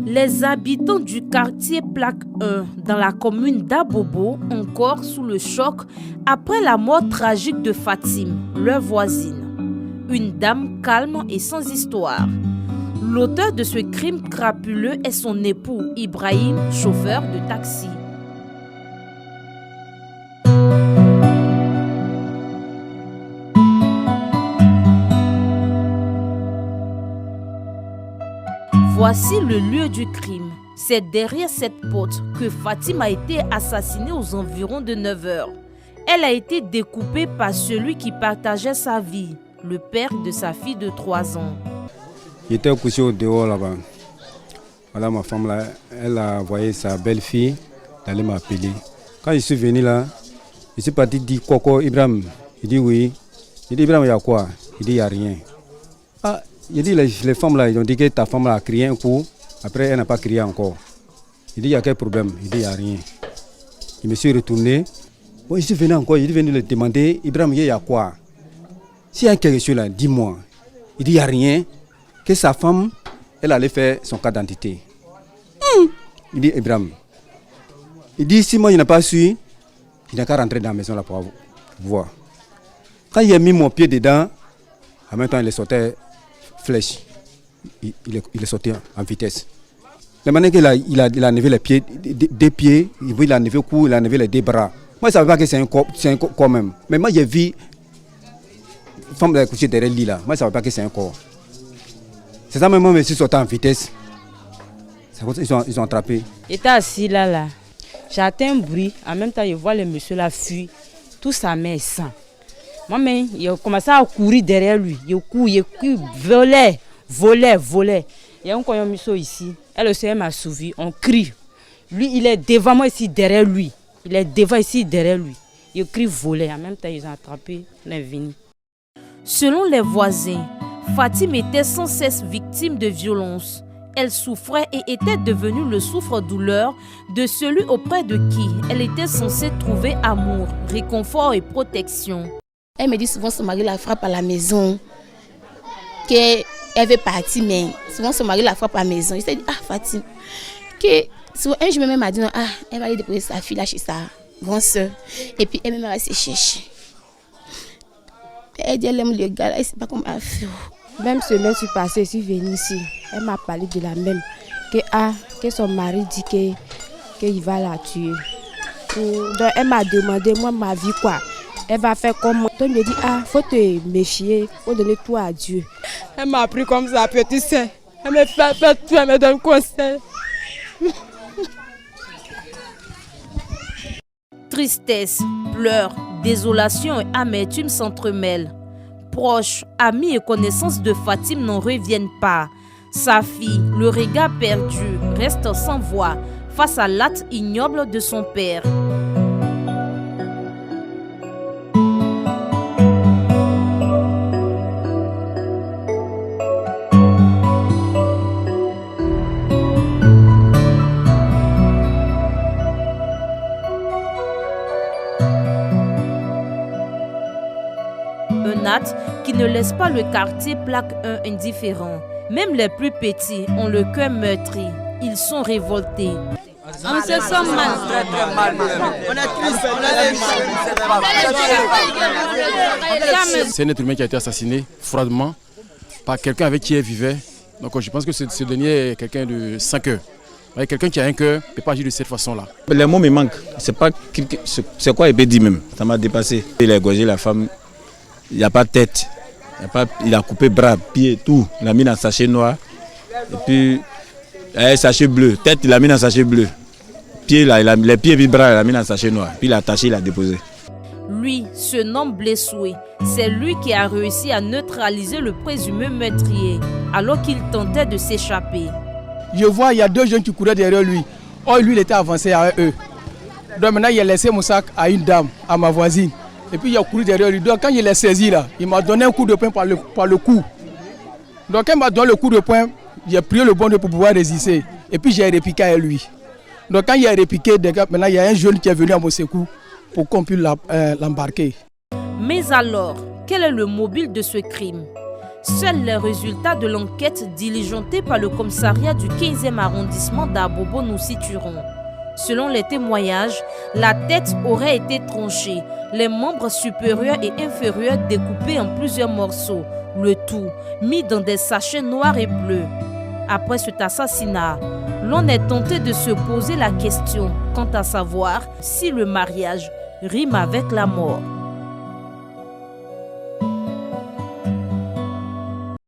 Les habitants du quartier Plaque 1 dans la commune d'Abobo encore sous le choc après la mort tragique de Fatime, leur voisine. Une dame calme et sans histoire. L'auteur de ce crime crapuleux est son époux Ibrahim, chauffeur de taxi. Voici le lieu du crime. C'est derrière cette porte que Fatime a été assassinée aux environs de 9 h. Elle a été découpée par celui qui partageait sa vie, le père de sa fille de 3 ans. J'étais couché au dehors là-bas. Voilà, ma femme là, elle a envoyé sa belle-fille d'aller m'appeler. Quand je suis venu là, je suis parti dire Coco Ibrahim. Il dit oui. Il dit Ibrahim, il y a quoi? Il dit il n'y a rien. Ah, il dit les femmes là, ils ont dit que ta femme là a crié un coup. Après, elle n'a pas crié encore. Il dit il y a quel problème? Il dit il n'y a rien. Je me suis retourné. Bon, je suis venu encore, il est venu le demander Ibrahim, il y a quoi? S'il y a quelque chose là, dis-moi. Il dit il n'y a rien. Que sa femme, elle allait faire son carte d'identité. Il dit Ibrahim. Il dit si moi je n'ai pas su, il n'a qu'à rentrer dans la maison là pour voir. Quand il a mis mon pied dedans, en même temps il est sorti flèche. Il est sorti en vitesse. La manière qu'il a enlevé les pieds, des pieds, il a enlevé le cou, il a enlevé les deux bras. Moi je ne savais pas que c'est un corps quand même. Mais moi j'ai vu une femme qui est couchée derrière le lit là. Moi je ne savais pas que c'est un corps. C'est ça même, moi je suis sorti en vitesse. Ils ont attrapé. J'étais assis là. J'entends un bruit. En même temps, je vois le monsieur là fuir. Tout sa main est sang. Moi-même, il a commencé à courir derrière lui. Il volait. Il y a un coyon monsieur ici. Elle aussi, elle m'a suivi. On crie. Lui, il est devant moi ici, derrière lui. Il crie voler. En même temps, ils ont attrapé. On est venu. Selon les voisins, Fatime était sans cesse victime de violences. Elle souffrait et était devenue le souffre-douleur de celui auprès de qui elle était censée trouver amour, réconfort et protection. Elle me dit souvent son mari la frappe à la maison, qu'elle veut partir, mais souvent son mari la frappe à la maison. Je dit, Fatime, que souvent un jour même m'a dit, non, elle va aller déposer sa fille là chez sa grande soeur. Et puis elle va se chercher. Elle dit, elle aime le gars là, elle ne sait pas comment elle fait. Même semaine je suis passée, je suis venue ici. Elle m'a parlé de la même. Que son mari dit qu'il va la tuer. Donc elle m'a demandé, moi, ma vie quoi. Elle va faire comment? Donc je me dis, faut te méfier, faut donner tout à Dieu. Elle m'a pris comme ça, petit sein. Elle me fait tout, elle me donne conseil. Tristesse, pleurs, désolation et amertume s'entremêlent. Proches, amis et connaissances de Fatime n'en reviennent pas. Sa fille, le regard perdu, reste sans voix face à l'acte ignoble de son père. Un acte qui ne laisse pas le quartier Plaque 1 indifférent. Même les plus petits ont le cœur meurtri. Ils sont révoltés. On se sent mal. On est triste. C'est un être humain qui a été assassiné froidement par quelqu'un avec qui elle vivait. Donc je pense que ce dernier est quelqu'un de 5 cœurs. Quelqu'un qui a un cœur ne peut pas agir de cette façon-là. Les mots me manquent. C'est quoi il peut dire même? Ça m'a dépassé. Il a égorgé la femme. Il n'y a pas de tête. Il a coupé bras, pieds, tout. Il a mis dans un sachet noir. Et puis, un sachet bleu. Tête, il a mis dans un sachet bleu. Pieds, là, les pieds et les bras, il a mis dans un sachet noir. Puis il a attaché, il a déposé. Lui se nomme Blessoué. C'est lui qui a réussi à neutraliser le présumé meurtrier alors qu'il tentait de s'échapper. Je vois, il y a 2 jeunes qui couraient derrière lui. Oh, lui, il était avancé avec eux. Donc maintenant, il a laissé mon sac à une dame, à ma voisine. Et puis il a couru derrière lui. Donc quand il l'a saisi là, il m'a donné un coup de poing par le cou. Donc quand il m'a donné le coup de poing, j'ai pris le bon Dieu pour pouvoir résister. Et puis j'ai répliqué à lui. Donc quand il a répliqué, maintenant il y a un jeune qui est venu à mon secours pour qu'on puisse l'embarquer. Mais alors, quel est le mobile de ce crime? Seuls les résultats de l'enquête diligentée par le commissariat du 15e arrondissement d'Abobo nous situeront. Selon les témoignages, la tête aurait été tranchée, les membres supérieurs et inférieurs découpés en plusieurs morceaux, le tout mis dans des sachets noirs et bleus. Après cet assassinat, l'on est tenté de se poser la question quant à savoir si le mariage rime avec la mort.